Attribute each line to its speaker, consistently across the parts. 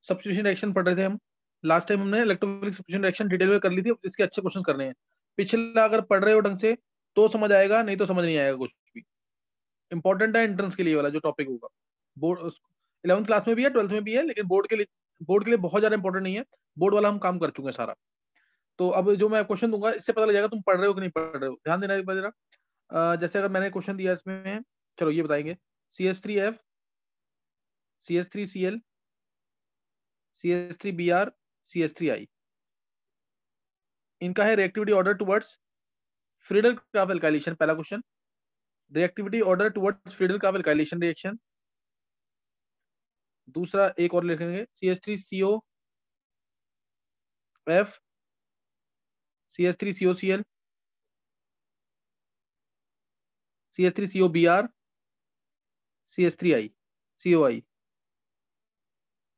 Speaker 1: Substitution reaction पढ़ रहे थे हम। लास्ट टाइम हमने इलेक्ट्रोफिलिक सब्स्टिट्यूशन रिएक्शन डिटेल में कर ली थी, इसके अच्छे क्वेश्चन करने हैं। पिछला अगर पढ़ रहे हो ढंग से तो समझ आएगा, नहीं तो समझ नहीं आएगा कुछ भी। इंपॉर्टेंट है एंट्रेंस के लिए वाला जो टॉपिक होगा। बोर्ड 11th क्लास में भी है, 12th में भी है, लेकिन बोर्ड के लिए बहुत ज्यादा इंपॉर्टेंट नहीं है। बोर्ड वाला हम काम कर चुके हैं सारा। तो अब जो मैं क्वेश्चन दूंगा इससे पता लग जाएगा तुम पढ़ रहे हो कि नहीं पढ़ रहे हो। ध्यान देना एक बार जरा। जैसे अगर मैंने क्वेश्चन दिया इसमें, चलो ये बताएंगे। CH3F, CH3Cl, CH3Br, CH3I, इनका है reactivity order towards Friedel Crafts alkylation, पहला question. Reactivity order towards Friedel Crafts alkylation reaction. दूसरा एक और लिखेंगे, CH3COF, CH3COCl, CH3COBr, CH3I, COI।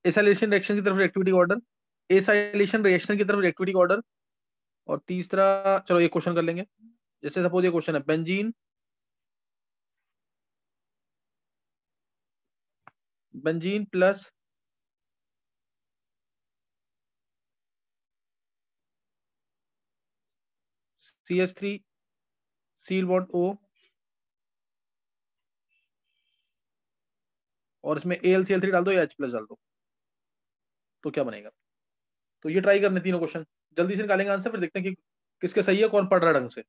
Speaker 1: Acylation reaction की तरफ रिएक्टिविटी ऑर्डर, एसाइलेशन रिएक्शन की तरफ रिएक्टिविटी ऑर्डर। और तीसरा, चलो एक क्वेश्चन कर लेंगे। जैसे सपोज ये क्वेश्चन है, benzene, benzene plus CH3 seal bond O, और इसमें AlCl3 डाल दो या H प्लस डाल दो, तो क्या बनेगा। तो ये ट्राई करने तीनों क्वेश्चन, जल्दी से निकालेंगे आंसर, फिर देखते हैं कि किसके सही है, कौन पढ़ रहा है ढंग से।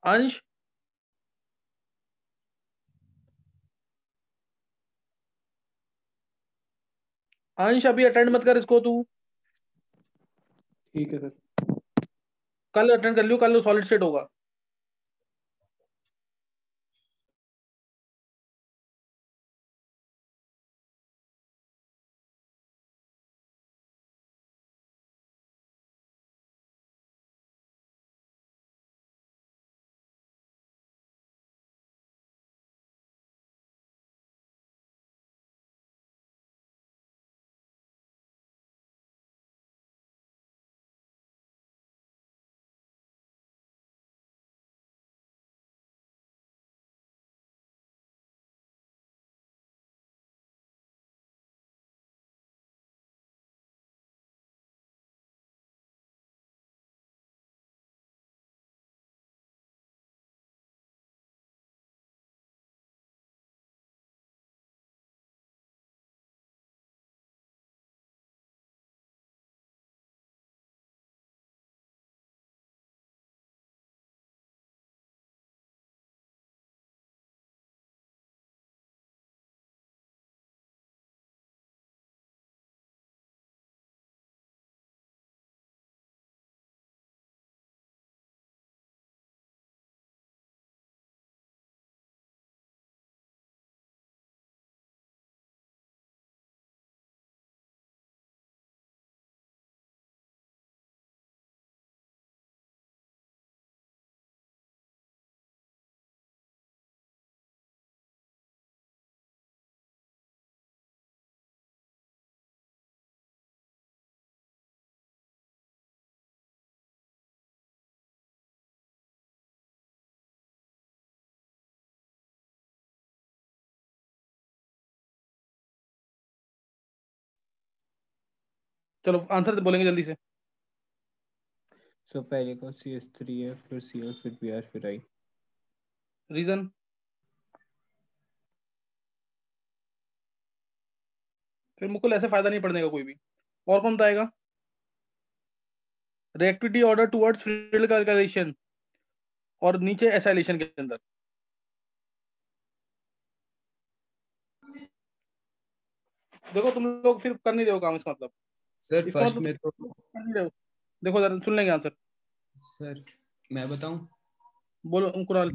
Speaker 1: अंश, अंश अभी अटेंड मत कर इसको तू,
Speaker 2: ठीक है सर।
Speaker 1: कल अटेंड कर लियो, कल सॉलिड स्टेट होगा। चलो आंसर बोलेंगे जल्दी से।
Speaker 2: सो पहले को CH3 है, फिर Cl, फिर Br, फिर I।
Speaker 1: रीजन, फिर मुकुल ऐसे फायदा नहीं पड़ने का कोई भी। और कौन बताएगा। Reactivity order towards Friedel calculation, और नीचे एसाइलेशन के अंदर। देखो तुम लोग फिर कर नहीं रहे हो काम, इसका मतलब,
Speaker 2: सर
Speaker 1: इसका
Speaker 2: फर्स्ट
Speaker 1: मतलब
Speaker 2: में तो
Speaker 1: तुम लोग कर नहीं रहे हो। देखो जरा सुन लेंगे आंसर।
Speaker 3: सर मैं बताऊं?
Speaker 1: बोलो कुणाल।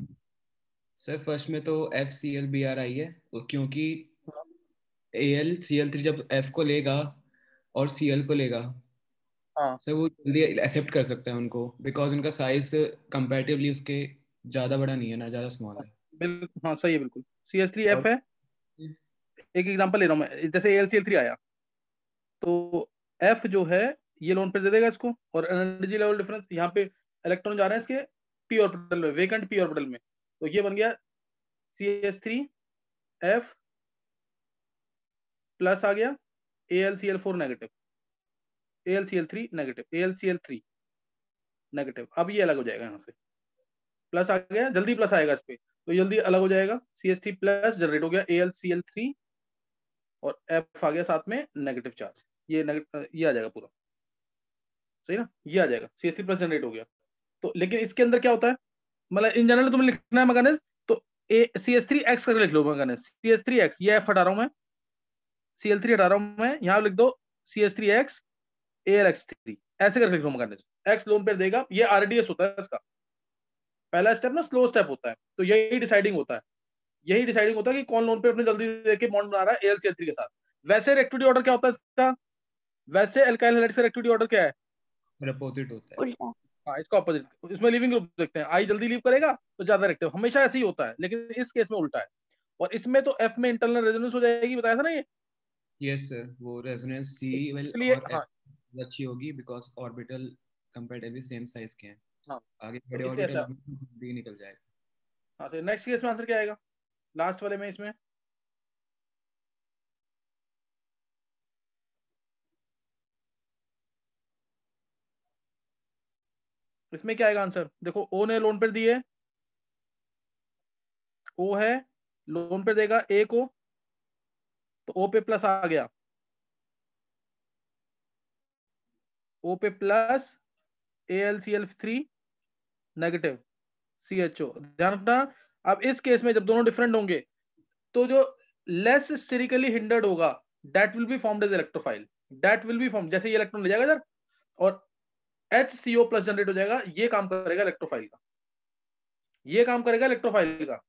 Speaker 3: सर फर्स्ट में तो FCl Br आई है, क्योंकि AlCl3 जब F को लेगा और Cl को लेगा,
Speaker 1: हाँ
Speaker 3: सर वो जल्दी एक्सेप्ट कर सकते हैं उनको, बिकॉज उनका साइज कंपैरेटिवली उसके ज़्यादा बड़ा नहीं है ना, ज़्यादा स्मॉल
Speaker 1: हाँ,
Speaker 3: है।
Speaker 1: बिल्कुल हाँ सही है बिल्कुल। CH3F
Speaker 3: और
Speaker 1: है। एक एग्जांपल ले रहा हूँ मैं, जैसे AlCl3 आया तो F जो है ये लोन पे दे देगा इसको, और एनर्जी लेवल डिफरेंस यहाँ पे इलेक्ट्रॉन जा रहे हैं इसके p ऑर्बिटल में, वेकेंट p ऑर्बिटल में, तो ये बन गया CH3F प्लस आ गया AlCl4 negative, AlCl3 negative, AlCl3 negative. अब ये अलग हो जाएगा यहाँ से, प्लस आ गया, जल्दी प्लस आएगा इस पे तो जल्दी अलग हो जाएगा। CH3 प्लस जनरेट हो गया AlCl3, और F आ गया साथ में नेगेटिव चार्ज, ये ये आ जाएगा पूरा, सही ना, ये आ जाएगा CH3 प्लस जनरेट हो गया। तो लेकिन इसके अंदर क्या होता है, मतलब इन जनरल तुम्हें लिखना है मैकेनिज्म, तो CH3X करके लिख लो मैकेनिज्म, CH3X, ये F हटा रहा हूं मैं, Cl3 हटा रहा हूं मैं, यहाँ लिख दो CH3X AlX3, ऐसे करके लिख लो मैकेनिज्म। X लोन पेयर देगा, ये RDS होता है इसका पहला स्टेप ना, स्लो स्टेप होता है, तो यही डिसाइडिंग होता है, यही डिसाइडिंग होता है कि कौन लोन पेयर अपने जल्दी देके बॉन्ड बना रहा है AlCl3 के साथ। वैसे रेक्टिविटी ऑर्डर क्या होता है इसका, वैसे अल्काइल हैलाइड का रेक्टिविटी ऑर्डर क्या है,
Speaker 3: अपोजिट होता है।
Speaker 4: उल्टा।
Speaker 1: हाँ इसका ऑपोजिट। इसमें लिविंग ग्रुप देखते हैं, आई जल्दी लीव करेगा तो ज्यादा रेक्टिव, हमेशा ऐसे ही होता है, लेकिन इस केस में उल्टा है। और इसमें तो एफ में इंटरनल रेजोनेंस हो जाएगी, बताया था ना ये।
Speaker 3: यस सर, वो रेजोनेंस CL
Speaker 1: इसलिए
Speaker 3: और
Speaker 1: हाँ,
Speaker 3: F अच्छी होगी, because orbital comparatively same size के हैं।
Speaker 1: हाँ
Speaker 3: आगे
Speaker 1: तो
Speaker 3: बड़े
Speaker 1: इसलिए
Speaker 3: ऑर्बिटल
Speaker 1: ऐसा।
Speaker 3: होंगे तो भी निकल जाएगा।
Speaker 1: हाँ सर, नेक्स्ट केस में आंसर क्या आएगा, लास्ट वाले में, इसमें इसमें क्या आएगा आंसर, देखो ओ ने लोन पर दिए, ओ है लोन पे देगा ए को, तो ओ पे प्लस आ गया, ओ पे प्लस AlCl3 नेगेटिव CHO, ध्यान रखना। अब इस केस में जब दोनों डिफरेंट होंगे तो जो लेस स्टेरिकली हिंडर्ड होगा that will be formed as electrophile, that will be form, जैसे ये इलेक्ट्रॉन ले जाएगा इधर और HCO प्लस जनरेट हो जाएगा, ये काम करेगा इलेक्ट्रोफाइल का, ये काम करेगा इलेक्ट्रोफाइल का।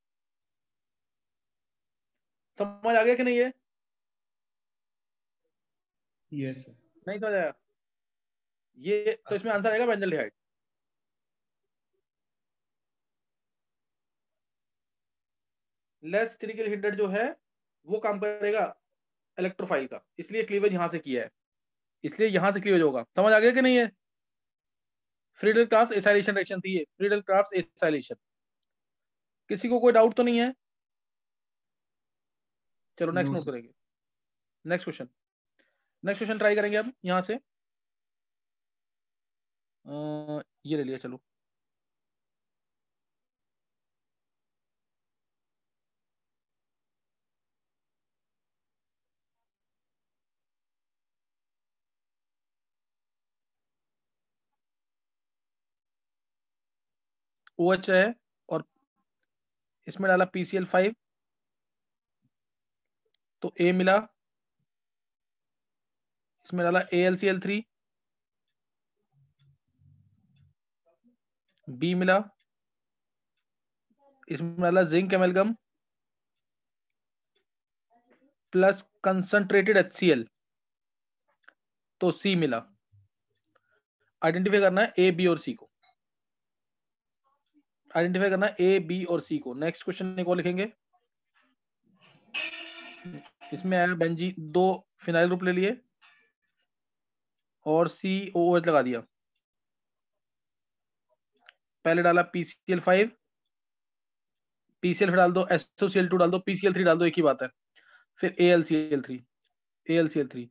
Speaker 1: समझ आ गया कि नहीं ये,
Speaker 3: यस सर।
Speaker 1: नहीं समझ आया ये, तो इसमें आंसर आएगा बेंजल्डिहाइड। लेस स्टेरिकली हिंडर्ड जो है वो काम करेगा इलेक्ट्रोफाइल का, इसलिए क्लीवेज यहां से किया है, इसलिए यहां से क्लीवेज होगा। समझ आ गया कि नहीं है, फ्रीडल क्राफ्ट एसाइलेशन रिएक्शन थी ये, फ्रीडल क्राफ्ट एसाइलेशन। किसी को कोई डाउट तो नहीं है, चलो नेक्स्ट
Speaker 3: नो
Speaker 1: नोट
Speaker 3: सर।
Speaker 1: करेंगे। Next question, next question try करेंगे अब यहां से। ये ले लिया चलो। OH है और इसमें डाला PCl5, तो A मिला, इसमें डाला AlCl3, B मिला, इसमें डाला जिंक एमेलगम प्लस कंसंट्रेटेड HCl, तो C मिला। आइडेंटिफाई करना है A, B और C को, आइडेंटिफाई करना है A, B और C को। नेक्स्ट क्वेश्चन एक और लिखेंगे। इसमें आया बेंजी, दो फिनाइल ग्रुप ले लिए और COOH लगा दिया। पहले डाला PCl5, PCl फिर डाल दो, SOCl2 डाल दो, PCl3 डाल दो, एक ही बात है। फिर AlCl3, AlCl3।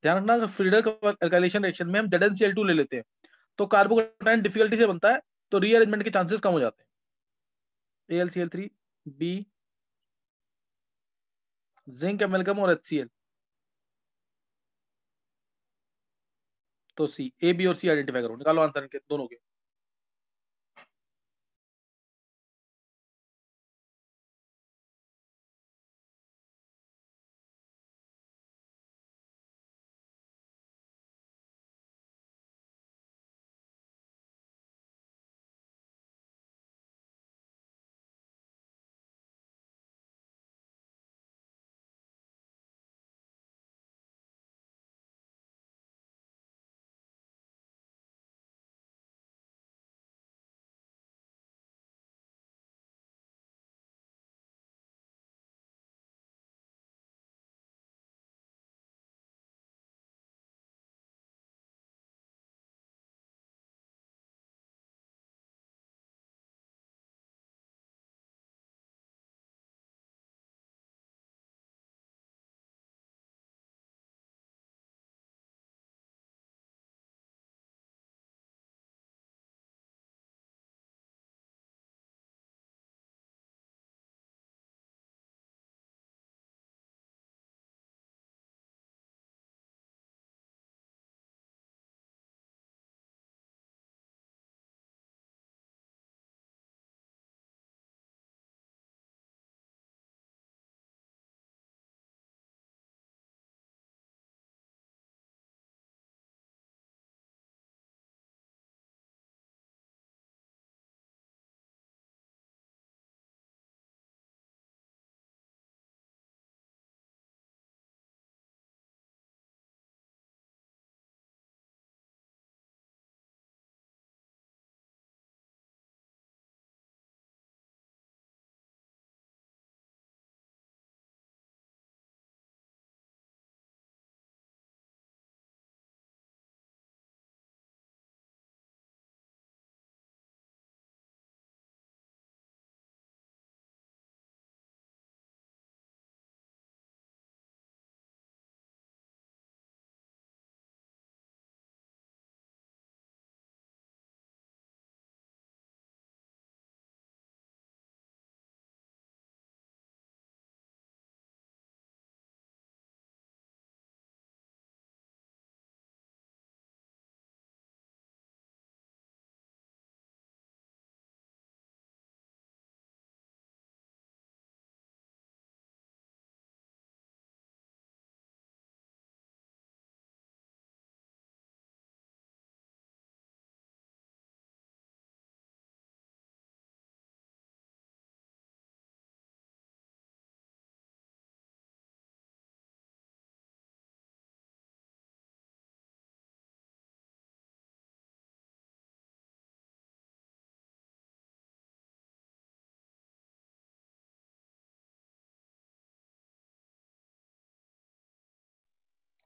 Speaker 1: ध्यान रखना, अगर फ्रीडल अल्काइलेशन रिएक्शन में हम ZnCl2 ले लेते हैं तो कार्बोकैटायन डिफिकल्टी से बनता है, तो रीअरेंजमेंट के चांसेस कम हो जाते हैं। AlCl3, B, जिंक एमेलगम और HCl, तो C, A, B और C आइडेंटिफाई करो, निकालो आंसर के दोनों के।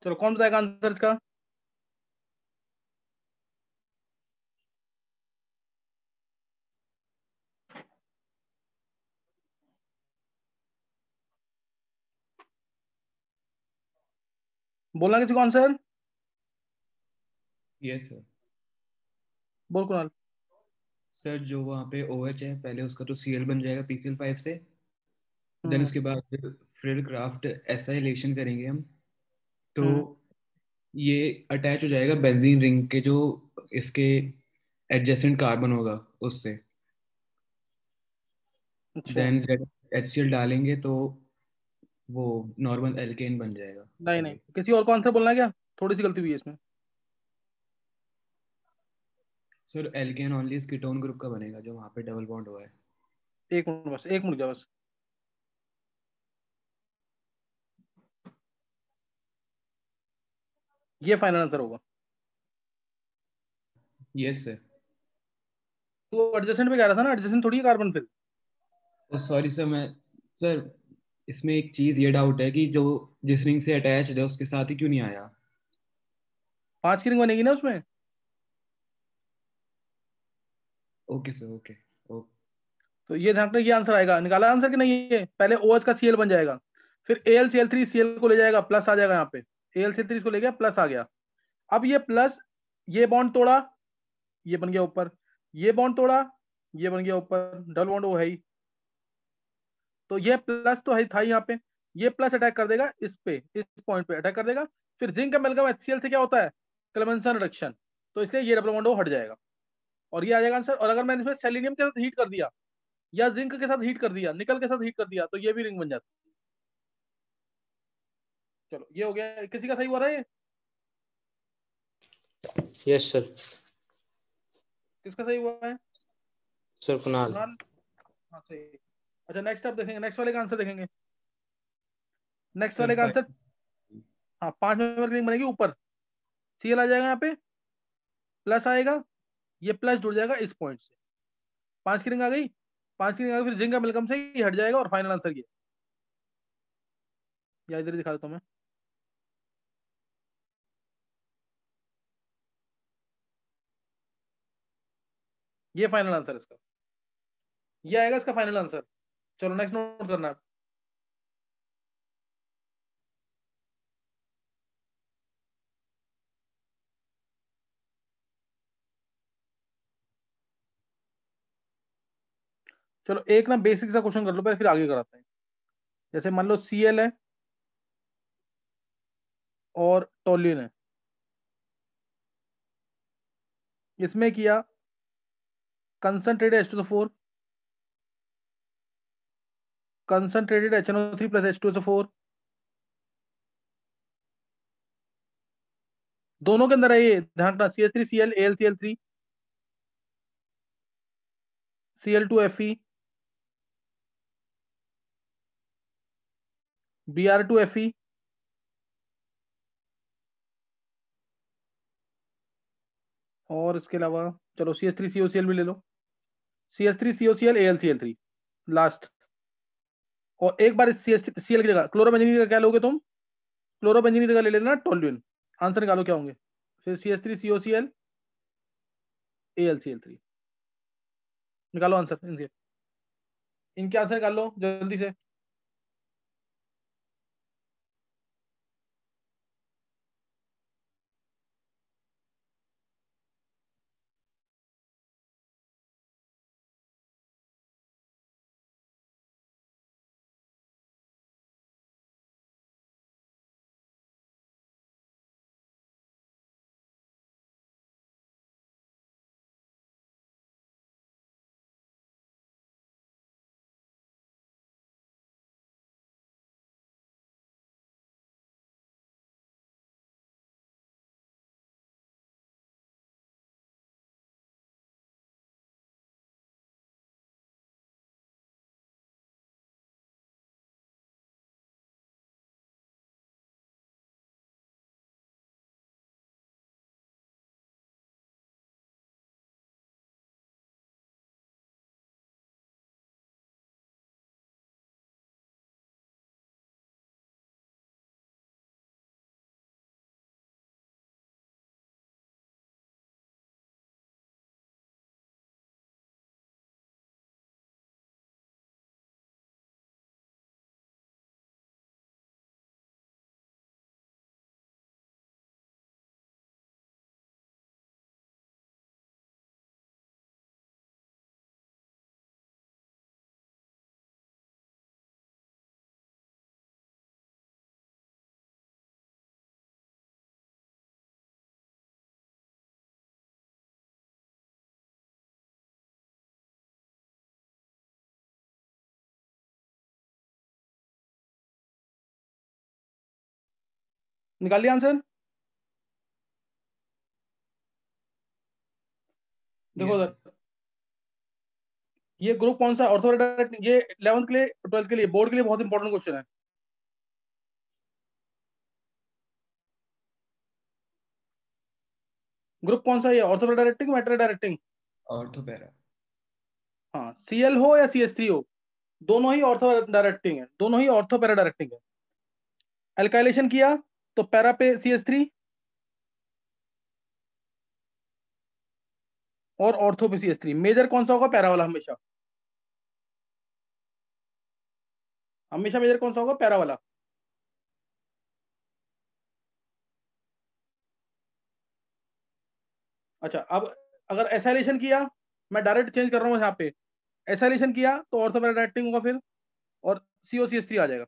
Speaker 1: चलो कौन बताएगा आंसर इसका? बोलना किसी को आंसर?
Speaker 3: Yes sir.
Speaker 1: बोल कुणाल।
Speaker 3: सर जो वहाँ पे OH है, पहले उसका तो Cl बन जाएगा PCl5 से। देन
Speaker 1: हम्म
Speaker 3: उसके बाद फिर क्राफ्ट एसाइलेशन करेंगे हम, तो
Speaker 1: हम्म
Speaker 3: ये अटैच हो जाएगा बेंजीन रिंग के जो इसके एडजेसेंट कार्बन होगा उससे।
Speaker 1: अच्छा।
Speaker 3: देन जब HCl डालेंगे तो वो नॉर्मल एल्केन बन जाएगा
Speaker 1: नहीं नहीं,
Speaker 3: आगे।
Speaker 1: किसी और को आंसर बोलना है क्या? थोड़ी सी गलती हुई है इसमें।
Speaker 3: सर एल्केन ओनली इस कीटोन ग्रुप का बनेगा जो वहाँ पे डबल बॉन्ड हुआ है।
Speaker 1: एक मिनट बस, एक मिनट जा बस। ये फाइनल आंसर होगा।
Speaker 3: Yes sir.
Speaker 1: तू एडजेसेंट पे कह रहा था ना, एडजेसेंट थोड़ी है कार्बन फिर।
Speaker 3: सॉरी सर, मैं सर इसमें एक चीज़ ये डाउट है कि जो जिस रिंग से अटैच है उसके साथ ही क्यों नहीं आया।
Speaker 1: 5 की रिंग बनेगी ना उसमें।
Speaker 3: Okay sir, okay.
Speaker 1: तो ये ध्यान रखना, ये आंसर आएगा। निकाला आंसर कि नहीं? ये पहले OH का Cl बन जाएगा, फिर AlCl3 Cl को ले जाएगा, प्लस आ जाएगा यहाँ पे। AlCl3 को ले गया, प्लस आ गया। अब ये प्लस, ये बॉन्ड तोड़ा, ये बन गया ऊपर। ये बॉन्ड तोड़ा, ये बन गया ऊपर। डबल बॉन्ड वो है ही। तो ये प्लस तो है था यहाँ पे। ये प्लस अटैक कर देगा इस पे, इस पॉइंट पे अटैक कर देगा। फिर जिंक एमेल्गम HCl से क्या होता है? Clemmensen reduction. तो इसलिए ये डबल बॉन्ड वो हट जाएगा और ये आ जाएगा आंसर। और अगर मैंने इसमें सेलेनियम के साथ हीट कर दिया, या जिंक के साथ हीट कर दिया, निकल के साथ हीट कर दिया, तो ये भी रिंग बन जाती है। चलो ये हो गया। किसी का सही हुआ रहा है ये?
Speaker 2: Yes sir.
Speaker 1: किसका सही हुआ है?
Speaker 2: सर कुणाल।
Speaker 1: कुणाल। हाँ सही। अच्छा नेक्स्ट आप देखेंगे, नेक्स्ट वाले का आंसर देखेंगे। नेक्स्ट
Speaker 3: सर
Speaker 1: वाले का आंसर। हाँ 5 मेंबर की रिंग बनेगी ऊपर। Cl आ जाएगा यहाँ पे, प्लस आएगा, ये प्लस जुड़ जाएगा इस पॉइंट से। 5 की रिंग आ गई। 5 की रिंग आ गई, फिर जिंक एमेल्गम से ये हट जाएगा और फाइनल आंसर ये। या इधर ही दिखा देता हूँ मैं। ये फाइनल आंसर इसका, ये आएगा इसका फाइनल आंसर। चलो नेक्स्ट नोट करना है। चलो एक ना बेसिक सा क्वेश्चन कर लो पहले, फिर आगे कराते हैं। जैसे मान लो Cl है और टोल्यून है। इसमें किया concentrated H2SO4, concentrated HNO3 plus H2SO4। दोनों के अंदर है ये, ध्यान रखना। CH3Cl, AlCl3, Cl2Fe, Br2Fe, और इसके अलावा चलो CH3COCl भी ले लो। CH3COCl, AlCl3 last. और एक बार Cl की जगह क्लोरोबेंजीन का क्या लोगे तुम? क्लोरोबेंजीन की जगह ले लेना टोल्यूइन। आंसर निकालो क्या होंगे? फिर CH3COCl, AlCl3। निकालो आंसर इनके, इनके आंसर निकाल लो जल्दी से। निकाल लिया आंसर? देखो
Speaker 3: Yes.
Speaker 1: सर, ये ग्रुप कौन सा ऑर्थो डायरेक्ट, ये 11th के लिए 12th के लिए बोर्ड के लिए बहुत इंपॉर्टेंट क्वेश्चन है। ग्रुप कौन सा है, ortho directing metal directing?
Speaker 3: Ortho para.
Speaker 1: हाँ, सीएल हो या सीएस3 हो, दोनों ही ऑर्थो डायरेक्टिंग है, दोनों ही ऑर्थो पैरा डायरेक्टिंग है। एल्काइलेशन किया तो पैरा पे सीएस3 और ऑर्थो पे सीएस3। मेजर कौन सा होगा? पैरा वाला हमेशा, हमेशा मेजर कौन सा होगा? पैरा वाला। अच्छा, अब अगर एसाइलेशन किया, मैं डायरेक्ट चेंज कर रहा हूँ यहाँ पे, एसाइलेशन किया तो ऑर्थो पैरा डायरेक्टिंग होगा फिर, और सीओ सीएस3 आ जाएगा।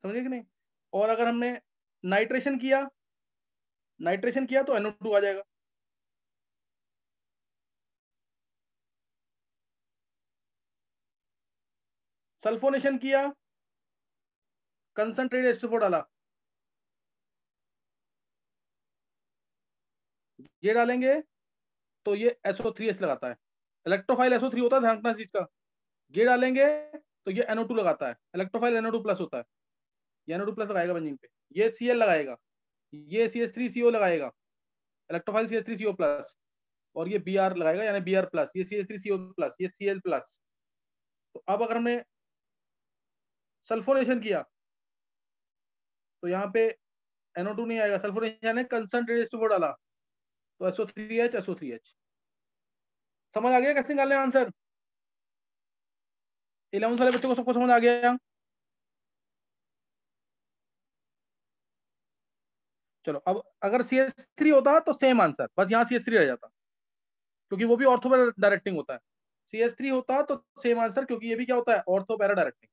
Speaker 1: समझे कि नहीं? और अगर हमने नाइट्रेशन किया, नाइट्रेशन किया तो NO2 आ जाएगा। सल्फोनेशन किया, कंसंट्रेटेड H2O डाला, ये डालेंगे तो ये SO3H लगाता है। इलेक्ट्रोफाइल SO3 होता है, ध्यान रखना इस चीज का। ये डालेंगे तो ये NO2 लगाता है, इलेक्ट्रोफाइल NO2 प्लस होता है, ये NO2 प्लस लगाएगा बेंजीन पे, ये Cl लगाएगा, ये CH3CO लगाएगा, इलेक्ट्रोफाइल CH3CO प्लस, और ये Br लगाएगा यानी Br प्लस, ये CH3CO प्लस, ये Cl प्लस। तो अब अगर हमने सल्फोनेशन किया तो यहाँ पे NO2 नहीं आएगा, सल्फोनेशन है कंसंट्रेटेड H2O डाला तो SO3H SO3H। समझ आ गया कैसे निकालने आंसर? 11th वाले बच्चों को सबको समझ आ गया? चलो, अब अगर CS3 होता तो सेम आंसर, बस यहाँ CS3 रह जाता, क्योंकि वो भी ऑर्थो पैरा डायरेक्टिंग होता है। CS3 होता तो सेम आंसर, क्योंकि ये भी क्या होता है? Ortho para directing.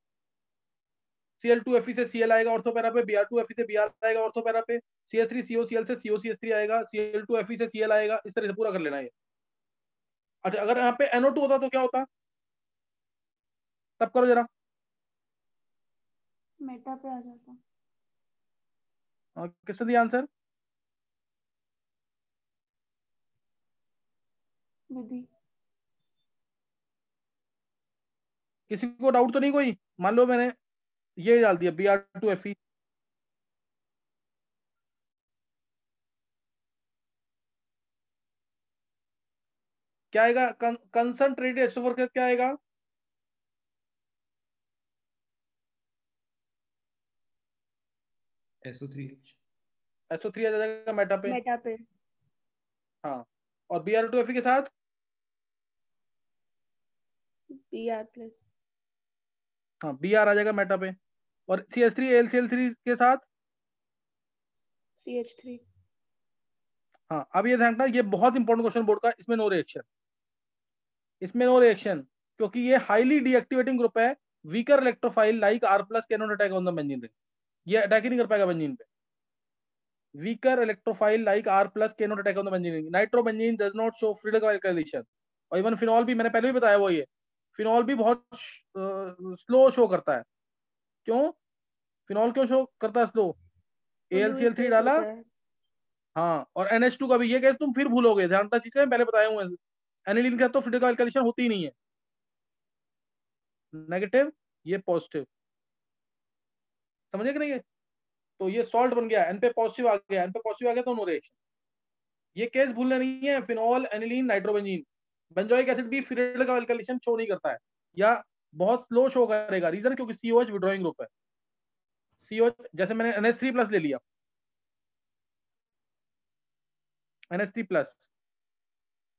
Speaker 1: Cl2Fe से Cl आएगा ऑर्थो पैरा पे, Br2Fe से Br आएगा ऑर्थो पैरा पे, CS3CO Cl से COCH3 आएगा, Cl2Fe से Cl आएगा, इस तरह से पूरा कर लेना है। अच्छा, अगर यहाँ पे NO2 होता तो क्या होता? तब करो जरा।
Speaker 4: मेटा पे आ जाता।
Speaker 1: किसने दिया आंसर?
Speaker 4: विधि।
Speaker 1: किसी को डाउट तो नहीं कोई? मान लो मैंने ये डाल दिया Br2Fe, क्या आएगा? कंसंट्रेटेड H2O क्या आएगा?
Speaker 3: SO3H।
Speaker 1: SO3 आ जाएगा मेटा पे।
Speaker 4: मेटा पे।
Speaker 1: हाँ, और Br2Fe के साथ
Speaker 4: Br प्लस।
Speaker 1: हाँ, Br आ जाएगा मेटा पे, और CH3 AlCl3 के साथ
Speaker 4: CH3।
Speaker 1: हाँ। अब ये ध्यान रखना, ये बहुत इंपॉर्टेंट क्वेश्चन बोर्ड का, इसमें नो रिएक्शन, इसमें नो रिएक्शन, क्योंकि ये हाईली डीएक्टिवेटिंग ग्रुप है। Weaker electrophile like R plus can not attack on the benzene ring, ये अटैक ही नहीं कर पाएगा बेंजीन पे। Weaker electrophile like R plus can not attack on the benzene ring. Nitrobenzene does not show free alkylation, और even phenol भी, मैंने पहले भी बताया वो, ये फिनॉल भी बहुत स्लो शो करता है। क्यों फिनॉल क्यों शो करता है स्लो?
Speaker 4: वो लुईस
Speaker 1: AlCl3
Speaker 4: बेस
Speaker 1: डाला,
Speaker 4: होता है।
Speaker 1: हाँ, और NH2 का भी, ये केस तुम फिर भूलोगे, ध्यान रखना चीज का, मैं पहले बताया हूँ। एनिलीन का तो फ्री एल्काइलेशन होती ही नहीं है, नेगेटिव, ये पॉजिटिव। समझे कि नहीं है? तो ये सॉल्ट बन गया, एन पे पॉजिटिव आ गया, एन पे पॉजिटिव आ गया तो नो रिएक्शन। ये केस भूलने नहीं है, phenol aniline nitrobenzene. Benzoic acid भी फ्री एल्काइलेशन शो नहीं करता है, या बहुत स्लो शो करेगा। रीजन क्योंकि COH विड्रॉइंग ग्रुप है। COH, जैसे मैंने NH3 प्लस ले लिया, NH3 प्लस,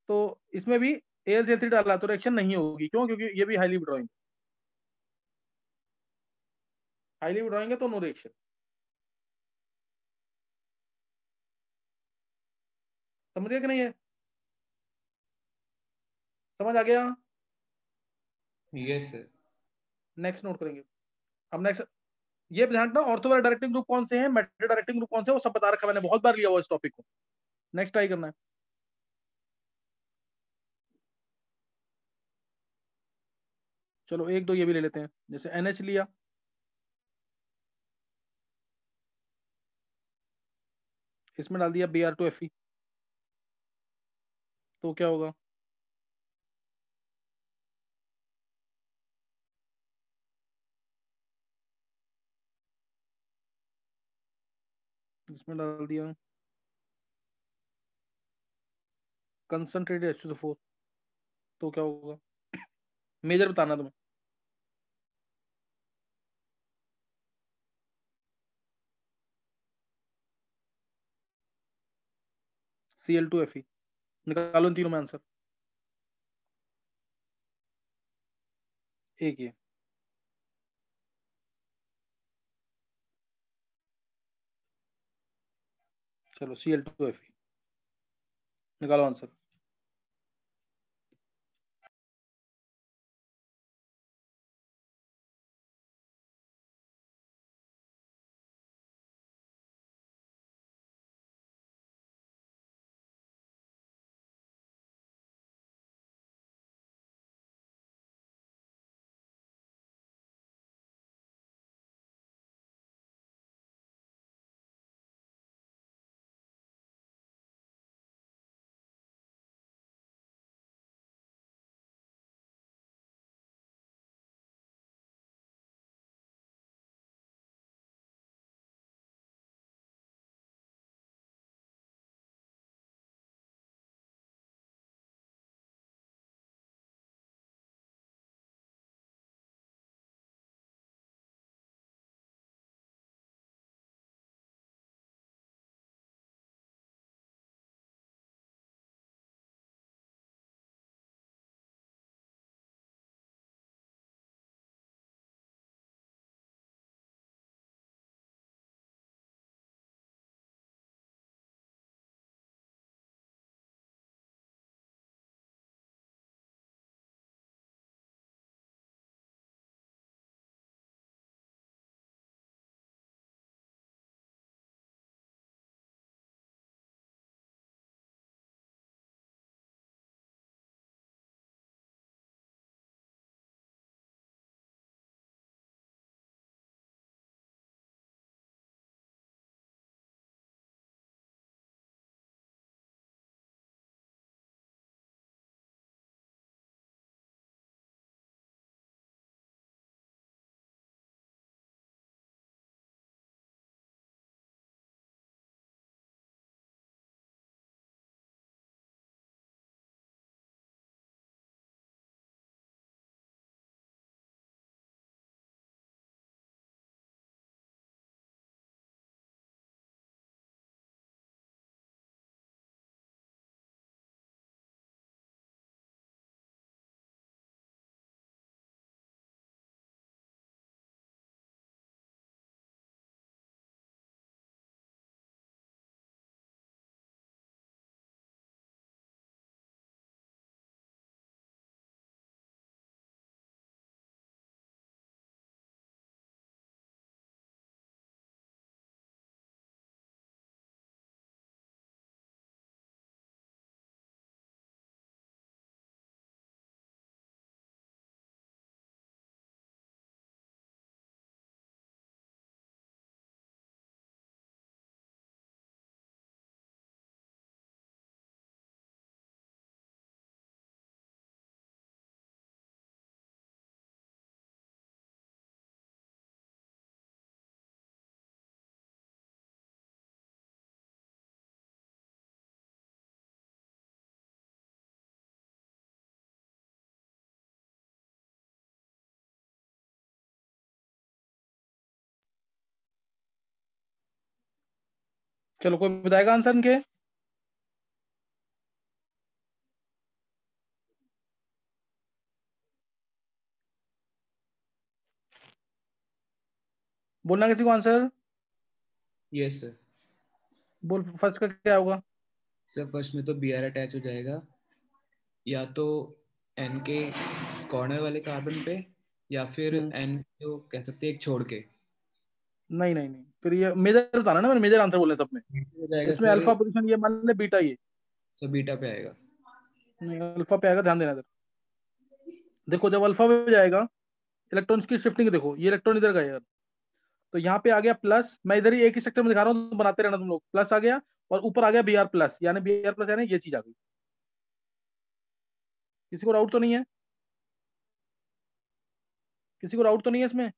Speaker 1: तो इसमें भी AlCl3 डाला तो रिएक्शन नहीं होगी। क्यों? क्योंकि ये भी हाईली विड्रॉइंग, हाईली विड्रॉइंग है तो नो रिएक्शन। समझ गए कि नहीं है? समझ आ गया?
Speaker 3: Yes sir.
Speaker 1: नेक्स्ट नोट करेंगे। अब नेक्स्ट, ये ध्यान रखना, ऑर्थो डायरेक्टिंग ग्रुप कौन से हैं, मेटा डायरेक्टिंग ग्रुप कौन से हैं, वो सब बता रखा है, मैंने बहुत बार लिया हुआ इस टॉपिक को। नेक्स्ट ट्राई करना है। चलो एक दो ये भी ले लेते हैं, जैसे NH लिया, इसमें डाल दिया Br2Fe, तो क्या होगा? इसमें डाल दिया कंसंट्रेटेड H2SO4, तो क्या होगा? मेजर बताना तुम्हें। Cl2Fe, निकालो इन तीनों में आंसर। एक ये, चलो Cl2Fe, निकालो आंसर। चलो कोई बताएगा आंसर इनके? बोलना किसी को आंसर।
Speaker 3: Yes sir.
Speaker 1: बोल फर्स्ट का क्या होगा?
Speaker 3: सर फर्स्ट में तो Br अटैच हो जाएगा, या तो N के कॉर्नर वाले कार्बन पे, या फिर N जो कह सकते हैं एक छोड़ के।
Speaker 1: नहीं नहीं नहीं, फिर ये मेजर बताना ना, मैंने मेजर आंसर बोले सब में।
Speaker 3: हो जाएगा
Speaker 1: इसमें
Speaker 3: सर।
Speaker 1: अल्फा पोजीशन ये मान ले, बीटा ये।
Speaker 3: सर बीटा पे आएगा।
Speaker 1: नहीं, अल्फा पे आएगा, ध्यान देना इधर। देखो जब अल्फा पे जाएगा इलेक्ट्रॉन्स की शिफ्टिंग देखो, ये इलेक्ट्रॉन इधर गए, तो यहाँ पे आ गया प्लस, मैं इधर ही एक ही सेक्टर में दिखा रहा हूँ, तो बनाते रहना तुम लोग, प्लस आ गया और ऊपर आ गया बी आर प्लस, यानी बी आर प्लस यानी ये चीज आ गई। किसी को डाउट तो नहीं है? किसी को डाउट तो नहीं है इसमें?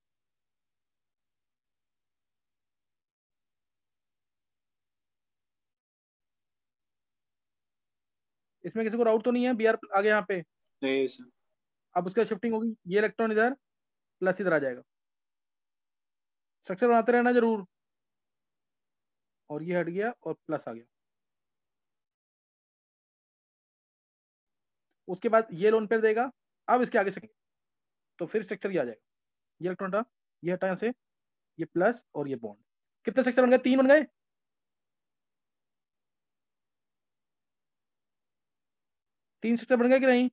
Speaker 1: इसमें किसी को डाउट तो नहीं है? बी आर आ गया यहाँ पे,
Speaker 2: नहीं सर।
Speaker 1: अब उसका शिफ्टिंग होगी, ये इलेक्ट्रॉन इधर प्लस इधर आ जाएगा, स्ट्रक्चर बनाते रहना जरूर, और ये हट गया और प्लस आ गया। उसके बाद ये लोन पेयर देगा, अब इसके आगे से तो फिर स्ट्रक्चर ये आ जाएगा, ये इलेक्ट्रॉन था, ये हटा यहाँ से, ये प्लस और ये बॉन्ड। कितने स्ट्रक्चर बन गए? 3 बन गए। 3 स्ट्रक्चर बन गए कि नहीं?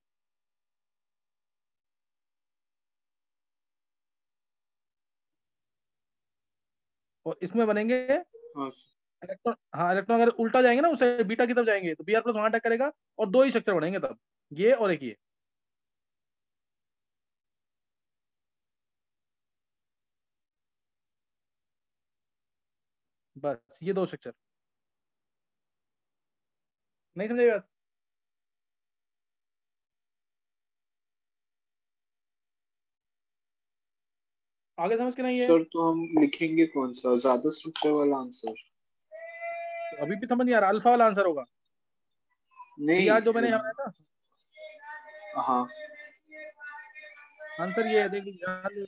Speaker 1: और इसमें बनेंगे
Speaker 2: हाँ सर।
Speaker 1: इलेक्ट्रॉन, हाँ इलेक्ट्रॉन अगर उल्टा जाएंगे ना, उसे बीटा की तरफ जाएंगे, तो बी आर प्लस वहां अटैक करेगा और 2 ही स्ट्रक्चर बनेंगे तब, ये और एक ये। बस ये 2 स्ट्रक्चर। नहीं समझे बात? आगे समझ के नहीं है?
Speaker 2: सर तो हम लिखेंगे कौन सा, ज्यादा स्ट्रक्चर वाला आंसर?
Speaker 1: तो अभी भी समझ नहीं आ रहा, अल्फा वाला आंसर होगा बी
Speaker 2: नहीं।
Speaker 1: आर जो मैंने यहाँ बनाया था,
Speaker 2: हाँ
Speaker 1: आंसर ये है, देख ध्यान दे।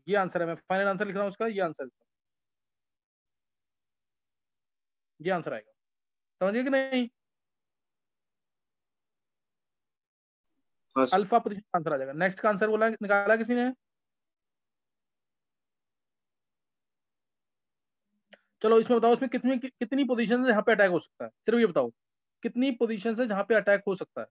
Speaker 1: ये आंसर है, मैं फाइनल आंसर लिख रहा हूँ उसका, ये आंसर, ये आंसर आएगा। समझिए कि नहीं?
Speaker 2: हाँ सर।
Speaker 1: अल्फा पोजीशन आंसर आ जाएगा। नेक्स्ट का आंसर बोला, निकाला किसी ने? चलो इसमें बताओ, इसमें कितनी कितनी पोजीशन है जहाँ पे अटैक हो सकता है, सिर्फ ये बताओ, कितनी पोजीशन है जहाँ पे अटैक हो सकता है?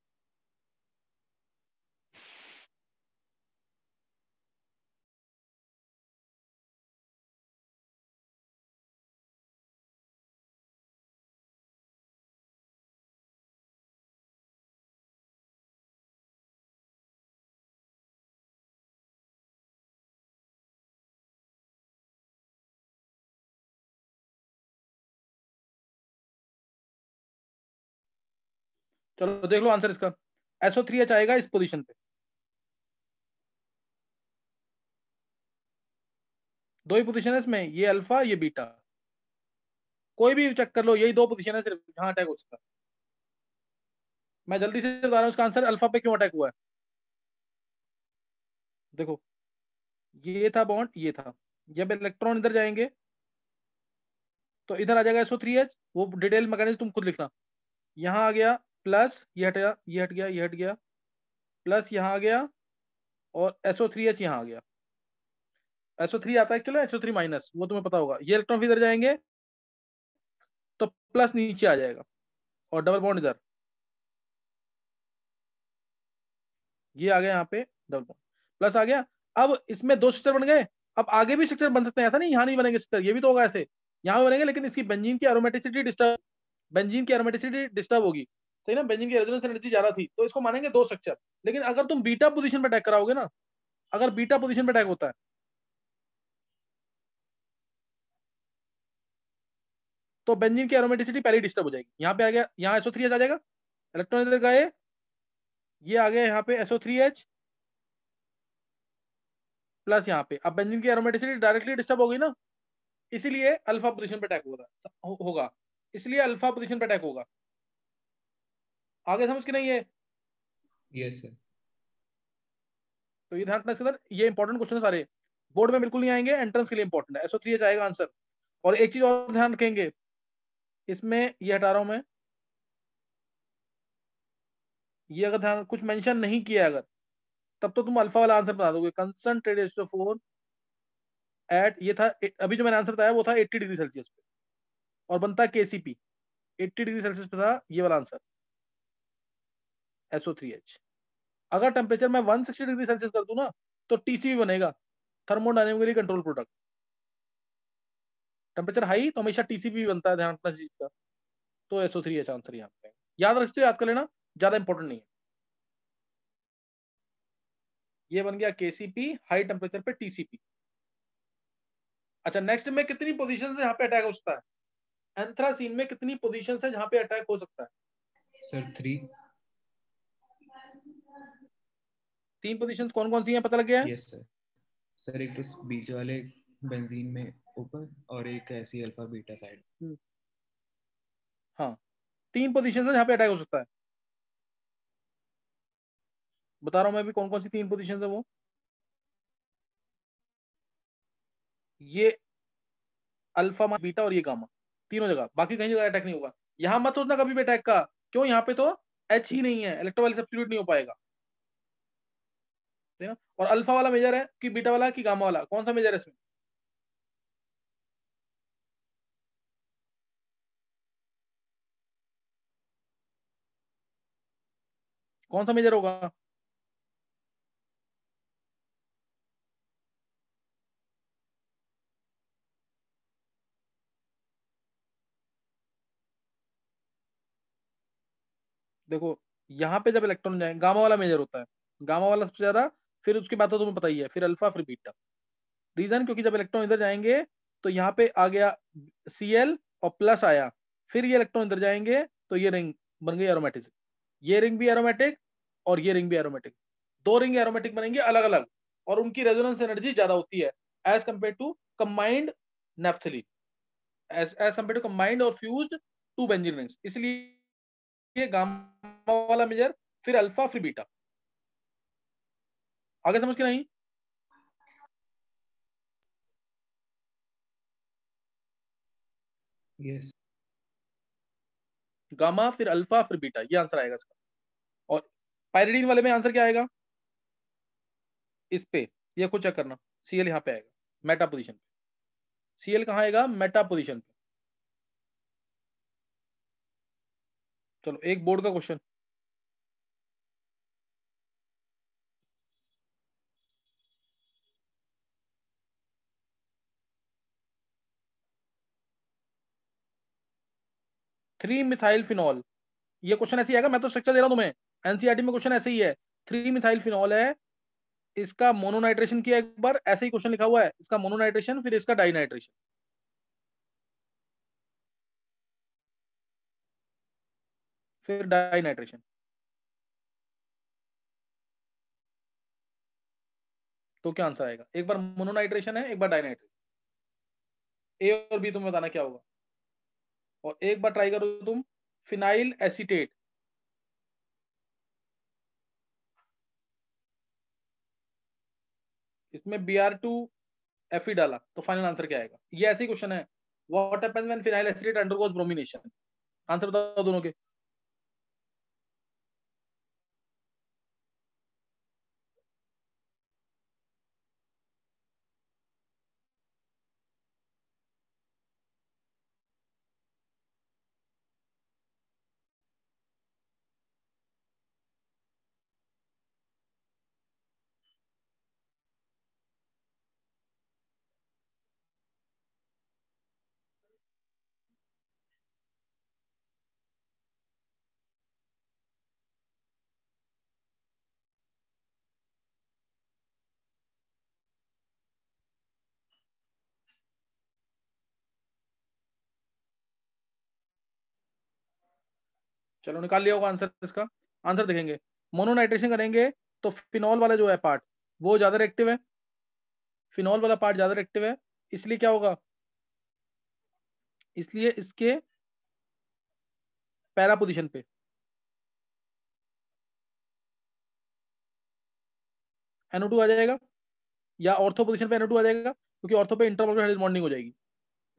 Speaker 1: चलो देख लो आंसर इसका, SO3H आएगा इस पोजीशन पे। 2 ही पोजीशन है इसमें, ये अल्फा ये बीटा, कोई भी चेक कर लो, यही 2 पोजीशन है सिर्फ जहां अटैक हो सकता है। मैं जल्दी से बता रहा हूँ उसका आंसर, अल्फा पे क्यों अटैक हुआ है। देखो ये था बॉन्ड, ये था, जब इलेक्ट्रॉन इधर जाएंगे तो इधर आ जाएगा SO3H, वो डिटेल मैकेनिज्म तुम खुद लिखना। यहाँ आ गया प्लस, ये हट गया, ये हट गया, ये हट गया, प्लस यहाँ आ गया और SO3H यहाँ आ गया। SO3 आता है चलो, SO3 माइनस, वो तुम्हें पता होगा। ये इलेक्ट्रॉन इधर जाएंगे तो प्लस नीचे आ जाएगा और डबल बॉन्ड इधर, ये आ गया यहाँ पे डबल बॉन्ड, प्लस आ गया। अब इसमें 2 स्ट्रक्चर बन गए, अब आगे भी स्ट्रक्चर बन सकते हैं, ऐसा नहीं यहाँ नहीं बनेंगे स्ट्रक्चर, ये भी तो होगा ऐसे, यहाँ भी बनेंगे, लेकिन इसकी बेंजीन की एरोमेटिसिटी डिस्टर्ब, बेंजीन की एरोमेटिसिटी डिस्टर्ब होगी, सही ना, बेंजीन की रेजोनेंस एनर्जी ज्यादा थी, तो इसको मानेंगे 2 स्ट्रक्चर। लेकिन अगर तुम बीटा पोजीशन पे अटैक कराओगे ना, अगर बीटा पोजीशन पे अटैक होता है तो बेंजीन की एरोमेटिसिटी पहले ही डिस्टर्ब हो जाएगी। यहाँ पे आ गया, यहाँ SO3H आ जाएगा, इलेक्ट्रॉन इधर गए, ये आ गया यहाँ पे SO3H प्लस यहाँ पे, अब बेंजीन की एरोमेटिसिटी डायरेक्टली डिस्टर्ब हो गई ना, इसीलिए अल्फा पोजीशन पे अटैक होगा, इसलिए अल्फा पोजीशन पे अटैक होगा। आगे समझ के नहीं है?
Speaker 3: Yes sir.
Speaker 1: तो ये ध्यान रखना सर, ये इंपॉर्टेंट क्वेश्चन सारे, बोर्ड में बिल्कुल नहीं आएंगे, एंट्रेंस के लिए इंपॉर्टेंट है, SO3H आएगा आंसर। और एक चीज और ध्यान रखेंगे, इसमें ये हटा रहा हूं मैं, ये अगर ध्यान कुछ मेंशन नहीं किया अगर, तब तो तुम अल्फा वाला आंसर बता दोगे, कंसंट्रेट रेशियो 4 एट, ये था अभी जो मैंने आंसर बताया वो था 80 डिग्री सेल्सियस पे, और बनता है KCP, 80 डिग्री सेल्सियस पे था ये वाला आंसर SO3H। अगर टेम्परेचर मैं 160 डिग्री सेल्सियस कर दूं ना, तो TCP बनेगा, thermodynamically control product. Temperature high तो हमेशा TCP बनता है, ध्यान रखना इस चीज का। तो SO3H आंसर यहाँ पे याद रखते हो, याद कर लेना, ज्यादा इंपॉर्टेंट नहीं है। ये बन गया केसीपी, हाई टेम्परेचर पे टीसीपी। अच्छा, नेक्स्ट में कितनी पोजीशन से यहाँ पे अटैक हो सकता है? एंथ्रासीन में कितनी पोजीशन से जहाँ पे अटैक हो सकता है?
Speaker 3: सर 3।
Speaker 1: 3 पोजीशन कौन कौन सी हैं, पता लग गया है?
Speaker 3: Yes sir. सर एक तो बीच वाले बेंजीन में ऊपर, और एक ऐसी अल्फा बीटा साइड।
Speaker 1: हाँ, 3 पोजीशन है जहाँ पे अटैक हो सकता है। बता रहा हूं मैं भी कौन कौन सी 3 पोजीशन है वो। ये अल्फा, बीटा और ये गामा, तीनों जगह, बाकी कहीं जगह अटैक नहीं होगा। यहां मत सोचना कभी भी अटैक का, क्यों? यहाँ पे तो एच ही नहीं है, इलेक्ट्रोवाइल सब्स्टिट्यूट नहीं हो पाएगा, ठीक है? और अल्फा वाला मेजर है कि बीटा वाला कि गामा वाला, कौन सा मेजर है इसमें? कौन सा मेजर होगा? देखो, यहाँ पे जब इलेक्ट्रॉन जाए, गामा वाला मेजर होता है, गामा वाला सबसे ज्यादा, फिर उसके बाद तो तुम्हें पता ही है, फिर अल्फा, फिर बीटा। रीजन, क्योंकि जब इलेक्ट्रॉन इधर जाएंगे तो यहाँ पे आ गया Cl और प्लस आया, फिर ये इलेक्ट्रॉन इधर जाएंगे तो ये रिंग बन गई एरोमेटिक। ये रिंग भी एरोमेटिक और ये रिंग भी एरोमेटिक, 2 रिंग एरोमेटिक बनेंगे अलग अलग, और उनकी रेजोनेंस एनर्जी ज्यादा होती है as compare to combined naphthalene, as compare to combined और फ्यूज्ड 2 बेंजीन रिंग्स। इसलिए गामा वाला मेजर, फिर अल्फा, फिर बीटा। आगे समझ के नहीं?
Speaker 3: यस।
Speaker 1: गामा, फिर अल्फा, फिर बीटा, ये आंसर आएगा इसका। और पायरिडीन वाले में आंसर क्या आएगा? इस पे ये कुछ चेक करना, Cl यहाँ पे आएगा मेटा पोजीशन पे। Cl कहाँ आएगा? मेटा पोजीशन पे। चलो एक बोर्ड का क्वेश्चन, थ्री मिथाइल फिनॉल। ये क्वेश्चन ऐसे ही आएगा, मैं तो स्ट्रक्चर दे रहा हूं तुम्हें, एनसीईआरटी में क्वेश्चन ऐसे ही है। 3 मिथाइल फिनॉल है, इसका मोनोनाइट्रेशन किया एक बार, ऐसे ही क्वेश्चन लिखा हुआ है, इसका मोनोनाइट्रेशन, फिर इसका डाइनाइट्रेशन, फिर डाइनाइट्रेशन। तो क्या आंसर आएगा? एक बार मोनोनाइट्रेशन है, एक बार डाइनाइट्रेशन। ए और बी तुम्हें बताना क्या होगा। और एक बार ट्राई करो तुम, फिनाइल एसीटेट, इसमें Br2Fe डाला तो फाइनल आंसर क्या आएगा? ये ऐसे ही क्वेश्चन है, what happens when phenyl acetate undergoes bromination. Answer बताओ दोनों के। चलो निकाल लिया होगा आंसर इसका। आंसर देखेंगे, मोनोनाइट्रेशन करेंगे तो फिनॉल वाला जो है पार्ट वो ज्यादा रिएक्टिव है, फिनॉल वाला पार्ट ज्यादा रिएक्टिव है, इसलिए क्या होगा? इसलिए इसके पैरा पोजीशन पे NO2 आ जाएगा, या ऑर्थो पोजीशन पे NO2 आ जाएगा, क्योंकि ऑर्थो पे इंटरमोलकुलर हाइड्रोजन बॉन्डिंग हो जाएगी।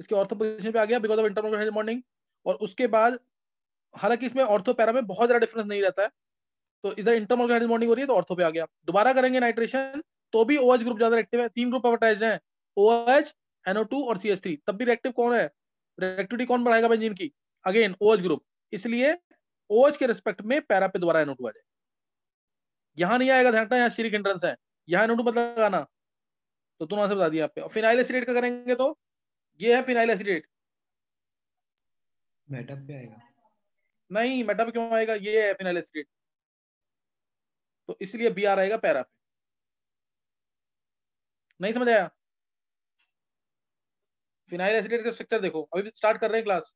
Speaker 1: इसके ऑर्थो पोजीशन पे आ गया बिकॉज ऑफ इंटरमोलकुलर हाइड्रोजन बॉन्डिंग। और उसके बाद, हालांकि इसमें ऑर्थो पैरा में बहुत ज्यादा डिफरेंस नहीं रहता है, तो इधर इंटरमोलकुलर हाइड्रोजन बॉन्डिंग हो रही है तो ऑर्थो पे आ गया। दोबारा करेंगे नाइट्रेशन तो भी OH ग्रुप ज्यादा एक्टिव है, 3 ग्रुप अटैच हैं, OH, NO2 और CH3, तब भी रिएक्टिव कौन है? रिएक्टिविटी कौन बढ़ाएगा बेंजीन की? अगेन OH ग्रुप, इसलिए OH के रिस्पेक्ट में पैरा पे दोबारा NO2 आ जाए। यहाँ नहीं आएगा, ध्यान रखना, यहाँ स्टीरिक हिंड्रेंस है, यहाँ NO2 मत लगाना। तो दोनों आंसर बता दिया आप पे। फिनाइल एसिडेट का करेंगे तो ये है फिनाइल एसिडेट,
Speaker 3: मेटअप पे आएगा।
Speaker 1: नहीं, मेटा पे क्यों आएगा, ये है फिनाइल एसिडेट, तो इसलिए बी आर आएगा पैरा पे। नहीं समझ आया? फिनाइल एसिडेट का स्ट्रक्चर देखो, अभी स्टार्ट कर रहे हैं क्लास।